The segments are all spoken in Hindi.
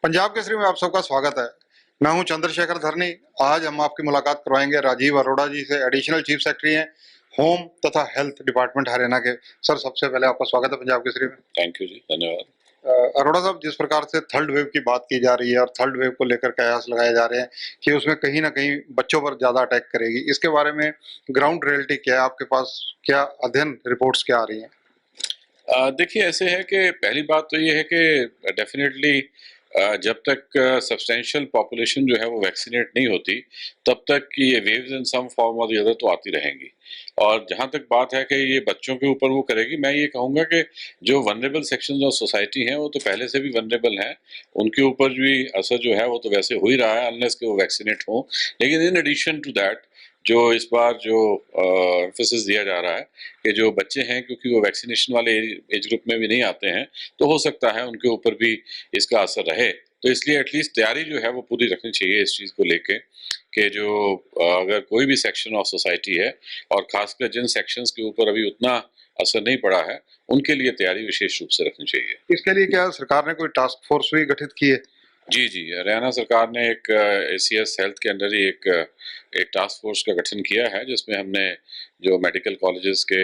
पंजाब केसरी में आप सबका स्वागत है। मैं हूं चंद्रशेखर धरनी। आज हम आपकी मुलाकात करवाएंगे राजीव अरोड़ा जी से, एडिशनल चीफ सेक्रेटरी हैं होम तथा हेल्थ डिपार्टमेंट हरियाणा के। सर, सबसे पहले आपका स्वागत है पंजाब केसरी में। थैंक यू जी, धन्यवाद। अरोड़ा साहब, जिस प्रकार से थर्ड वेव की बात की जा रही है और थर्ड वेव को लेकर कयास लगाए जा रहे हैं कि उसमें कहीं ना कहीं बच्चों पर ज्यादा अटैक करेगी, इसके बारे में ग्राउंड रियलिटी क्या है आपके पास? क्या अध्ययन रिपोर्ट्स क्या आ रही हैं? देखिए, ऐसे है कि पहली बात तो ये है कि डेफिनेटली जब तक सब्सटेंशियल पॉपुलेशन जो है वो वैक्सीनेट नहीं होती, तब तक ये वेव्स इन सम फॉर्म और द अदर तो आती रहेंगी। और जहाँ तक बात है कि ये बच्चों के ऊपर वो करेगी, मैं ये कहूँगा कि जो वल्नरेबल सेक्शंस ऑफ सोसाइटी हैं वो तो पहले से भी वल्नरेबल हैं, उनके ऊपर भी असर जो है वो तो वैसे हो ही रहा है अनलेस कि वो वैक्सीनेट हों। लेकिन इन एडिशन टू दैट जो इस बार जो एम्फेसिस दिया जा रहा है कि जो बच्चे हैं, क्योंकि वो वैक्सीनेशन वाले एज ग्रुप में भी नहीं आते हैं, तो हो सकता है उनके ऊपर भी इसका असर रहे। तो इसलिए एटलीस्ट तैयारी जो है वो पूरी रखनी चाहिए इस चीज़ को लेके कि जो अगर कोई भी सेक्शन ऑफ सोसाइटी है और खासकर जिन सेक्शंस के ऊपर अभी उतना असर नहीं पड़ा है, उनके लिए तैयारी विशेष रूप से रखनी चाहिए। इसके लिए क्या सरकार ने कोई टास्क फोर्स भी गठित की है? जी, जी। हरियाणा सरकार ने एक एसीएस हेल्थ के अंडर ही एक टास्क फोर्स का गठन किया है, जिसमें हमने जो मेडिकल कॉलेजेस के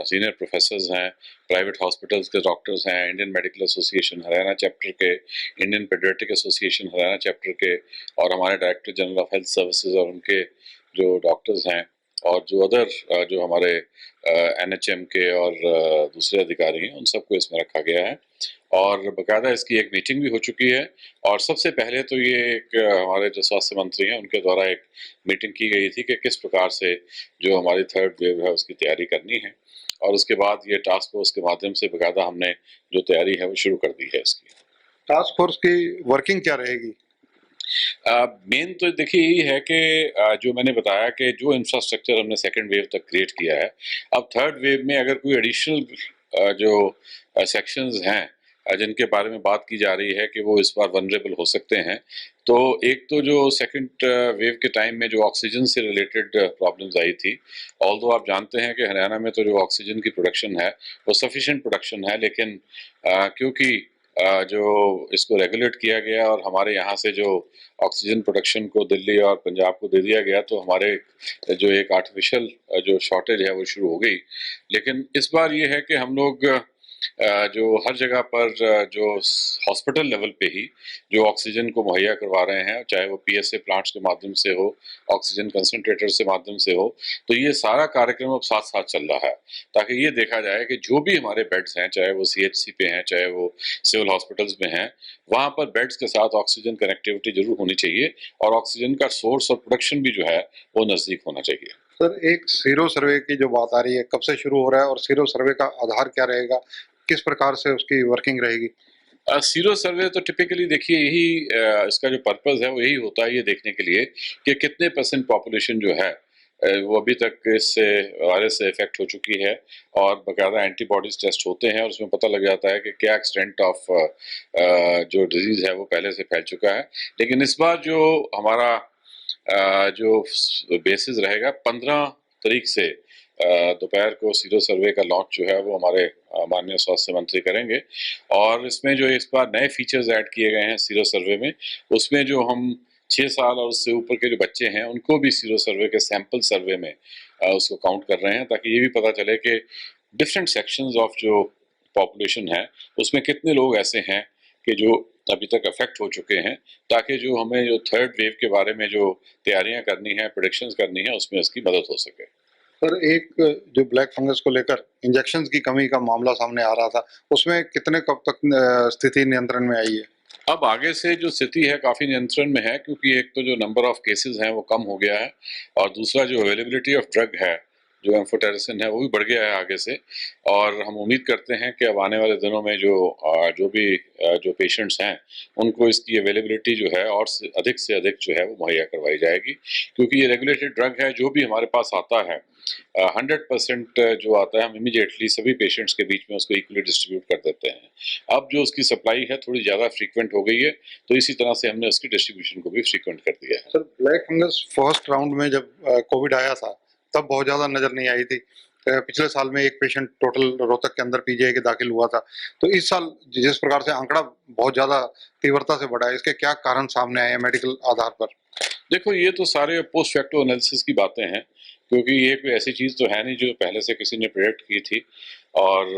सीनियर प्रोफेसर्स हैं, प्राइवेट हॉस्पिटल्स के डॉक्टर्स हैं, Indian medical association Haryana chapter के, Indian paediatric association Haryana chapter के और हमारे director general of health services और उनके जो डॉक्टर्स हैं और जो अदर जो हमारे एनएचएम के और दूसरे अधिकारी हैं, उन सबको इसमें रखा गया है। और बाकायदा इसकी एक मीटिंग भी हो चुकी है। और सबसे पहले तो ये एक हमारे जो स्वास्थ्य मंत्री हैं उनके द्वारा एक मीटिंग की गई थी कि किस प्रकार से जो हमारी थर्ड वेव है उसकी तैयारी करनी है, और उसके बाद ये टास्क फोर्स के माध्यम से बाकायदा हमने जो तैयारी है वो शुरू कर दी है इसकी। टास्क फोर्स की वर्किंग क्या रहेगी? मेन तो देखिए यही है कि जो मैंने बताया कि जो इंफ्रास्ट्रक्चर हमने सेकेंड वेव तक क्रिएट किया है, अब थर्ड वेव में अगर कोई एडिशनल जो सेक्शंस हैं जिनके बारे में बात की जा रही है कि वो इस बार वनरेबल हो सकते हैं, तो एक तो जो सेकंड वेव के टाइम में जो ऑक्सीजन से रिलेटेड प्रॉब्लम्स आई थी, ऑल्दो आप जानते हैं कि हरियाणा में तो जो ऑक्सीजन की प्रोडक्शन है वो सफिशिएंट प्रोडक्शन है, लेकिन क्योंकि जो इसको रेगुलेट किया गया और हमारे यहाँ से जो ऑक्सीजन प्रोडक्शन को दिल्ली और पंजाब को दे दिया गया, तो हमारे जो एक आर्टिफिशियल जो शॉर्टेज है वो शुरू हो गई। लेकिन इस बार ये है कि हम लोग जो हर जगह पर जो हॉस्पिटल लेवल पे ही जो ऑक्सीजन को मुहैया करवा रहे हैं, चाहे वो पीएसए प्लांट्स के माध्यम से हो, ऑक्सीजन कंसंट्रेटर से माध्यम से हो, तो ये सारा कार्यक्रम अब साथ साथ चल रहा है ताकि ये देखा जाए कि जो भी हमारे बेड्स हैं, चाहे वो सीएचसी पे हैं, चाहे वो सिविल हॉस्पिटल्स में हैं, वहाँ पर बेड्स के साथ ऑक्सीजन कनेक्टिविटी जरूर होनी चाहिए और ऑक्सीजन का सोर्स और प्रोडक्शन भी जो है वो नज़दीक होना चाहिए। सर, एक सीरो सर्वे की जो बात आ रही है, कब से शुरू हो रहा है और सीरो सर्वे का आधार क्या रहेगा? किस प्रकार से उसकी वर्किंग रहेगी? सीरो सर्वे तो टिपिकली देखिए यही इसका जो पर्पस है वो यही होता है, ये देखने के लिए कि कितने परसेंट पॉपुलेशन जो है वो अभी तक इससे वायरस से इफेक्ट हो चुकी है, और बाकायदा एंटीबॉडीज टेस्ट होते हैं और उसमें पता लग जाता है कि क्या एक्सटेंट ऑफ जो डिजीज है वो पहले से फैल चुका है। लेकिन इस बार जो हमारा जो बेसिस रहेगा 15 तारीख से दोपहर को सीरो सर्वे का लॉन्च जो है वो हमारे माननीय स्वास्थ्य मंत्री करेंगे, और इसमें जो इस बार नए फीचर्स ऐड किए गए हैं सीरो सर्वे में, उसमें जो हम 6 साल और उससे ऊपर के जो बच्चे हैं उनको भी सीरो सर्वे के सैंपल सर्वे में उसको काउंट कर रहे हैं, ताकि ये भी पता चले कि डिफरेंट सेक्शंस ऑफ जो पॉपुलेशन है उसमें कितने लोग ऐसे हैं कि जो अभी तक अफेक्ट हो चुके हैं, ताकि जो हमें जो थर्ड वेव के बारे में जो तैयारियां करनी है, प्रेडिक्शंस करनी है, उसमें इसकी मदद हो सके। सर, एक जो ब्लैक फंगस को लेकर इंजेक्शन की कमी का मामला सामने आ रहा था, उसमें कितने कब तक स्थिति नियंत्रण में आई है? अब आगे से जो स्थिति है काफ़ी नियंत्रण में है, क्योंकि एक तो जो नंबर ऑफ केसेस हैं वो कम हो गया है, और दूसरा जो अवेलेबिलिटी ऑफ ड्रग है, जो एम्फोटेरिसिन है, वो भी बढ़ गया है आगे से। और हम उम्मीद करते हैं कि अब आने वाले दिनों में जो भी जो पेशेंट्स हैं उनको इसकी अवेलेबिलिटी जो है और से अधिक जो है वो मुहैया करवाई जाएगी, क्योंकि ये रेगुलेटेड ड्रग है। जो भी हमारे पास आता है 100% जो आता है हम इमीडिएटली सभी पेशेंट्स के बीच में उसको इक्वली डिस्ट्रीब्यूट कर देते हैं। अब जो उसकी सप्लाई है थोड़ी ज़्यादा फ्रीक्वेंट हो गई है, तो इसी तरह से हमने उसकी डिस्ट्रीब्यूशन को भी फ्रीक्वेंट कर दिया है। Sir, black fungus first round में जब कोविड आया था, तब बहुत ज़्यादा नज़र नहीं आई थी। पिछले साल में एक पेशेंट टोटल रोहतक के अंदर पीजीआई के दाखिल हुआ था। तो इस साल जिस प्रकार से आंकड़ा बहुत ज्यादा तीव्रता से बढ़ा है, इसके क्या कारण सामने आए हैं मेडिकल आधार पर? देखो, ये तो सारे पोस्ट फैक्टो एनालिसिस की बातें हैं, क्योंकि ये कोई ऐसी चीज़ तो है नहीं जो पहले से किसी ने प्रेडिक्ट की थी। और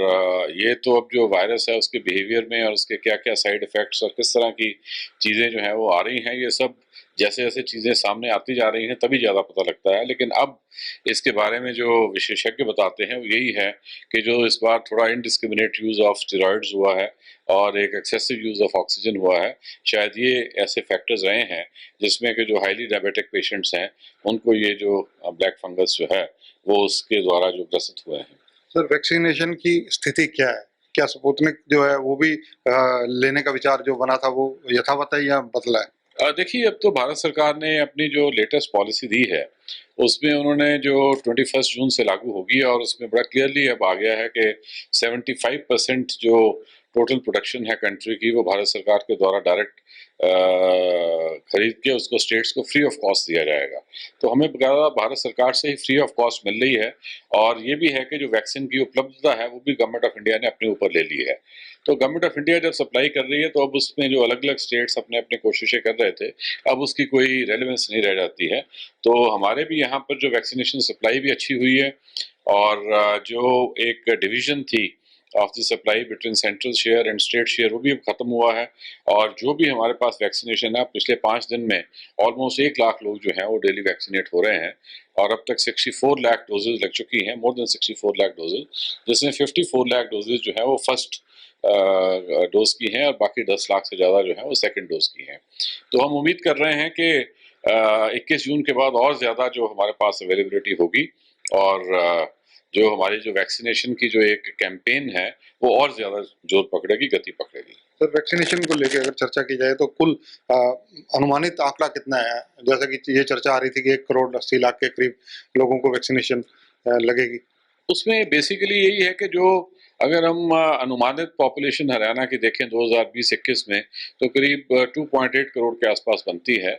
ये तो अब जो वायरस है उसके बिहेवियर में और उसके क्या-क्या साइड इफ़ेक्ट्स और किस तरह की चीज़ें जो हैं वो आ रही हैं, ये सब जैसे-जैसे चीज़ें सामने आती जा रही हैं तभी ज़्यादा पता लगता है। लेकिन अब इसके बारे में जो विशेषज्ञ बताते हैं वो यही है कि जो इस बार थोड़ा इनडिस्क्रिमिनेट यूज़ ऑफ स्टेरॉइड्स हुआ है और एक एक्सेसिव यूज़ ऑफ ऑक्सीजन हुआ है, शायद ये ऐसे फैक्टर्स रहे हैं जिसमें कि जो हाईली डायबिटिक पेशेंट्स हैं, उनको ये जो ब्लैक फंगस जो है, वो उसके द्वारा जो ग्रसित हुए हैं। सर, वैक्सीनेशन की स्थिति क्या है? क्या स्पुतनिक जो है वो भी लेने का विचार जो बना था वो यथावत है या बदला है? देखिए, अब तो भारत सरकार ने अपनी जो लेटेस्ट पॉलिसी दी है, उसमें उन्होंने जो 21 जून से लागू होगी और उसमें बड़ा क्लियरली अब आ गया है कि 75% जो टोटल प्रोडक्शन है कंट्री की, वो भारत सरकार के द्वारा डायरेक्ट खरीद के उसको स्टेट्स को फ्री ऑफ कॉस्ट दिया जाएगा। तो हमें बकायदा भारत सरकार से ही फ्री ऑफ कॉस्ट मिल रही है और ये भी है कि जो वैक्सीन की उपलब्धता है, वो भी गवर्नमेंट ऑफ इंडिया ने अपने ऊपर ले ली है। तो गवर्नमेंट ऑफ इंडिया जब सप्लाई कर रही है, तो अब उसमें जो अलग-अलग स्टेट्स अपने-अपने कोशिशें कर रहे थे, अब उसकी कोई रेलेवेंस नहीं रह जाती है। तो हमारे भी यहाँ पर जो वैक्सीनेशन सप्लाई भी अच्छी हुई है और जो एक डिवीज़न थी of the supply between central share and state share, वो भी अब खत्म हुआ है और जो भी हमारे पास वैक्सीनेशन है, पिछले 5 दिन में ऑलमोस्ट 1 लाख लोग जो हैं वो डेली वैक्सीनेट हो रहे हैं और अब तक 64 लाख डोजेज़ लग चुकी हैं, मोर देन 64 लाख डोजेज़, जिसमें 54 लाख डोजेज़ जो हैं वो फर्स्ट डोज की हैं और बाकी 10 लाख से ज़्यादा जो है वो सेकंड डोज की हैं। तो हम उम्मीद कर रहे हैं कि 21 जून के बाद और ज़्यादा जो हमारे पास अवेलेबिलिटी होगी और जो हमारी जो वैक्सीनेशन की जो एक कैंपेन है, वो और ज़्यादा जोर पकड़ेगी, गति पकड़ेगी। सर, वैक्सीनेशन को लेके अगर चर्चा की जाए तो कुल अनुमानित आंकड़ा कितना है? जैसा कि ये चर्चा आ रही थी कि 1 करोड़ 80 लाख के करीब लोगों को वैक्सीनेशन लगेगी। उसमें बेसिकली यही है कि जो अगर हम अनुमानित पॉपुलेशन हरियाणा की देखें 2020-21 में, तो करीब 2.8 करोड़ के आसपास बनती है।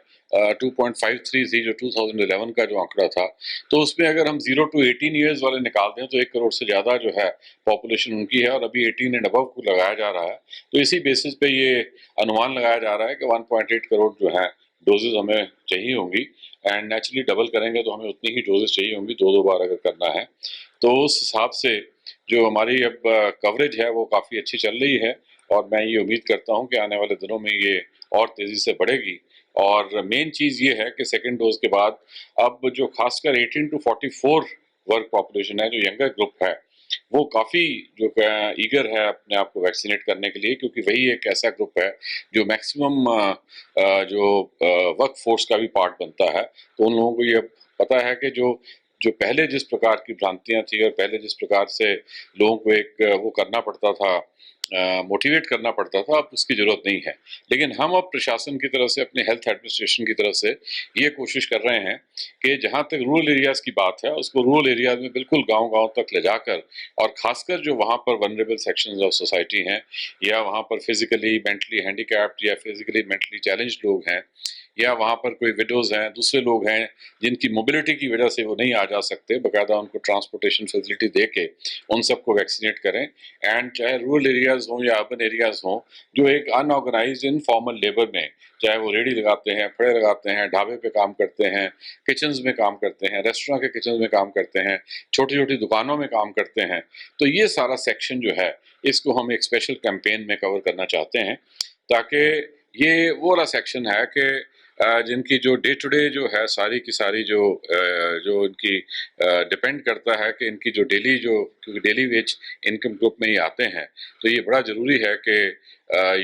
2.53 थी जो 2011 का जो आंकड़ा था। तो उसमें अगर हम 0 टू 18 ईयर्स वाले निकाल दें तो 1 करोड़ से ज़्यादा जो है पॉपुलेशन उनकी है और अभी 18 एंड अबव को लगाया जा रहा है। तो इसी बेसिस पे ये अनुमान लगाया जा रहा है कि 1.8 करोड़ जो है डोजेज़ हमें चाहिए होंगी एंड नेचुरली डबल करेंगे तो हमें उतनी ही डोजेज़ चाहिए होंगी 2-2 बार अगर करना है। तो उस हिसाब से जो हमारी अब कवरेज है वो काफ़ी अच्छी चल रही है और मैं ये उम्मीद करता हूँ कि आने वाले दिनों में ये और तेज़ी से बढ़ेगी और मेन चीज़ ये है कि सेकंड डोज के बाद अब जो खासकर 18 टू 44 वर्ग पॉपुलेशन है, जो यंगर ग्रुप है, वो काफ़ी जो ईगर है अपने आप को वैक्सीनेट करने के लिए, क्योंकि वही एक ऐसा ग्रुप है जो मैक्सिमम जो वर्क फोर्स का भी पार्ट बनता है। तो उन लोगों को ये अब पता है कि जो जो पहले जिस प्रकार की भ्रांतियाँ थी और पहले जिस प्रकार से लोगों को एक वो करना पड़ता था, मोटिवेट करना पड़ता था, अब उसकी ज़रूरत नहीं है। लेकिन हम अब प्रशासन की तरफ से, अपने हेल्थ एडमिनिस्ट्रेशन की तरफ से ये कोशिश कर रहे हैं कि जहाँ तक रूरल एरियाज़ की बात है, उसको रूरल एरियाज़ में बिल्कुल गाँव-गाँव तक ले जाकर और ख़ासकर जो वहाँ पर वल्नरेबल सेक्शंस ऑफ सोसाइटी हैं या वहाँ पर फिज़िकली, मेंटली हैंडिकैप्ड या फिज़िकली मेंटली चैलेंज्ड लोग हैं या वहाँ पर कोई विडोज़ हैं, दूसरे लोग हैं जिनकी मोबिलिटी की वजह से वो नहीं आ जा सकते, बाकायदा उनको ट्रांसपोर्टेशन फैसिलिटी दे के उन सबको वैक्सीनेट करें। एंड चाहे रूरल एरियाज़ हों या अर्बन एरियाज़ हों, जो एक अनऑर्गेनाइज्ड इनफॉर्मल लेबर में, चाहे वो रेहड़ी लगाते हैं, फड़े लगाते हैं, ढाबे पे काम करते हैं, किचन्स में काम करते हैं, रेस्टोरेंट के किचन्स में काम करते हैं, छोटी-छोटी दुकानों में काम करते हैं, तो ये सारा सेक्शन जो है, इसको हम एक स्पेशल कैंपेन में कवर करना चाहते हैं, ताकि ये वो वाला सेक्शन है कि जिनकी जो डे टू डे जो है सारी की सारी जो इनकी डिपेंड करता है कि इनकी जो डेली जो, क्योंकि डेली वेज इनकम ग्रुप में ही आते हैं, तो ये बड़ा ज़रूरी है कि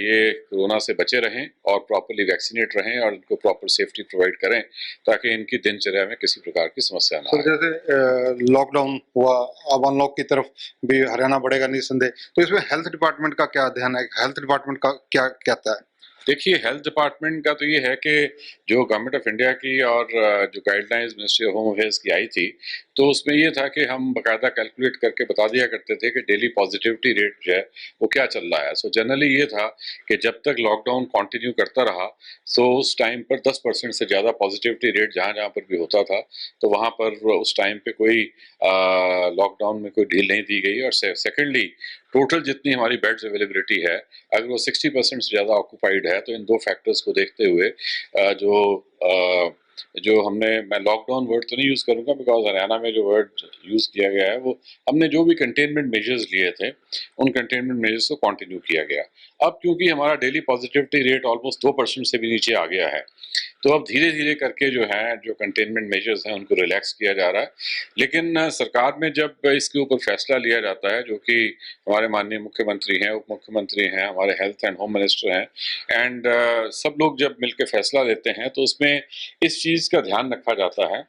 ये कोरोना से बचे रहें और प्रॉपर्ली वैक्सीनेट रहें और इनको प्रॉपर सेफ्टी प्रोवाइड करें ताकि इनकी दिनचर्या में किसी प्रकार की समस्या ना सर, आए। जैसे लॉकडाउन हुआ, अब अनलॉक की तरफ भी हरियाणा बढ़ेगा निस्संदेह, तो इसमें हेल्थ डिपार्टमेंट का क्या ध्यान है? हेल्थ डिपार्टमेंट का क्या कहता है? देखिए, हेल्थ डिपार्टमेंट का तो ये है कि जो गवर्नमेंट ऑफ इंडिया की और जो guidelines ministry of home affairs की आई थी, तो उसमें ये था कि हम बाकायदा कैलकुलेट करके बता दिया करते थे कि डेली पॉजिटिविटी रेट जो है वो क्या चल रहा है। सो जनरली ये था कि जब तक लॉकडाउन कंटिन्यू करता रहा तो उस टाइम पर 10% से ज़्यादा पॉजिटिविटी रेट जहाँ जहाँ पर भी होता था तो वहाँ पर उस टाइम पे कोई लॉकडाउन में कोई ढील नहीं दी गई। और सेकेंडली टोटल जितनी हमारी बेड्स अवेलेबिलिटी है अगर वो 60% से ज़्यादा ऑक्यूपाइड है तो इन दो फैक्टर्स को देखते हुए जो हमने, मैं लॉकडाउन वर्ड तो नहीं यूज़ करूँगा बिकॉज हरियाणा में जो वर्ड यूज़ किया गया है वो हमने जो भी कंटेनमेंट मेजर्स लिए थे उन कंटेनमेंट मेजर्स को कंटिन्यू किया गया। अब क्योंकि हमारा डेली पॉजिटिविटी रेट ऑलमोस्ट 2% से भी नीचे आ गया है तो अब धीरे धीरे करके जो है जो कंटेनमेंट मेजर्स हैं उनको रिलैक्स किया जा रहा है। लेकिन सरकार में जब इसके ऊपर फैसला लिया जाता है जो कि हमारे माननीय मुख्यमंत्री हैं, उप मुख्यमंत्री हैं, हमारे हेल्थ एंड होम मिनिस्टर हैं एंड सब लोग जब मिलकर फैसला लेते हैं तो उसमें इस चीज़ का ध्यान रखा जाता है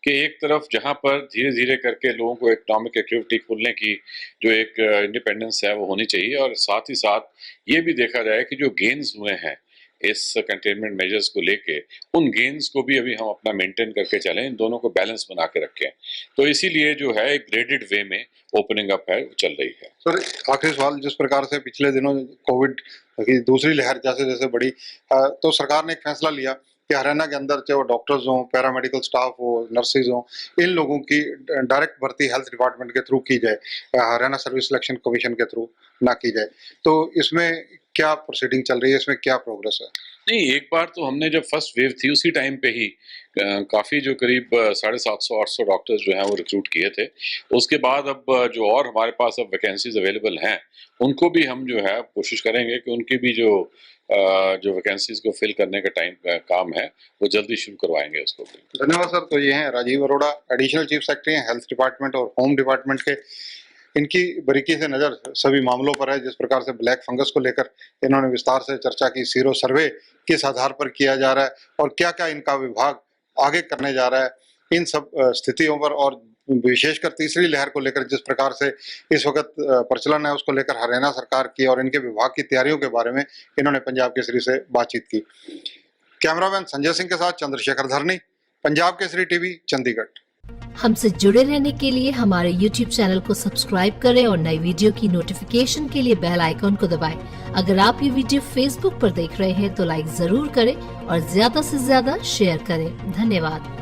कि एक तरफ जहां पर धीरे धीरे करके लोगों को इकोनॉमिक एक्टिविटी खोलने की जो एक इंडिपेंडेंस है वो होनी चाहिए और साथ ही साथ ये भी देखा जाए कि जो गेन्स हुए हैं इस कंटेनमेंट मेजर्स को लेके उन गेन्स को भी अभी हम अपना मेंटेन करके चलें, इन दोनों को बैलेंस बना के रखें। तो इसीलिए जो है एक ग्रेडेड वे में ओपनिंग अप है वो चल रही है। सर आखिरी सवाल, जिस प्रकार से पिछले दिनों कोविड की दूसरी लहर जैसे जैसे बढ़ी तो सरकार ने एक फैसला लिया कि हरियाणा के अंदर चाहे वो डॉक्टर्स हों, पैरामेडिकल स्टाफ हो, नर्सेज हों, इन लोगों की डायरेक्ट भर्ती हेल्थ डिपार्टमेंट के थ्रू की जाए, हरियाणा सर्विस सिलेक्शन कमीशन के थ्रू ना की जाए। तो इसमें क्या प्रोसीडिंग चल रही है, इसमें क्या प्रोग्रेस है? नहीं, एक बार तो हमने जब फर्स्ट वेव थी उसी टाइम पे ही काफ़ी जो करीब 750-800 डॉक्टर्स जो हैं वो रिक्रूट किए थे। उसके बाद अब जो और हमारे पास अब वैकेंसीज अवेलेबल हैं उनको भी हम जो है कोशिश करेंगे कि उनकी भी जो वैकेंसीज को फिल करने का काम है वो जल्दी शुरू करवाएंगे उसको भी। धन्यवाद सर। तो ये हैं Rajiv Arora, additional chief secretary हैं हेल्थ डिपार्टमेंट और होम डिपार्टमेंट के। इनकी बारीकी से नज़र सभी मामलों पर है। जिस प्रकार से ब्लैक फंगस को लेकर इन्होंने विस्तार से चर्चा की, सीरो सर्वे किस आधार पर किया जा रहा है और क्या क्या इनका विभाग आगे करने जा रहा है, इन सब स्थितियों पर और विशेषकर तीसरी लहर को लेकर जिस प्रकार से इस वक्त प्रचलन है उसको लेकर हरियाणा सरकार की और इनके विभाग की तैयारियों के बारे में इन्होंने पंजाब केसरी से बातचीत की। कैमरामैन संजय सिंह के साथ चंद्रशेखर धरनी, पंजाब केसरी टीवी, चंडीगढ़। हमसे जुड़े रहने के लिए हमारे YouTube चैनल को सब्सक्राइब करें और नई वीडियो की नोटिफिकेशन के लिए बेल आइकॉन को दबाएं। अगर आप ये वीडियो Facebook पर देख रहे हैं तो लाइक जरूर करें और ज्यादा से ज्यादा शेयर करें। धन्यवाद।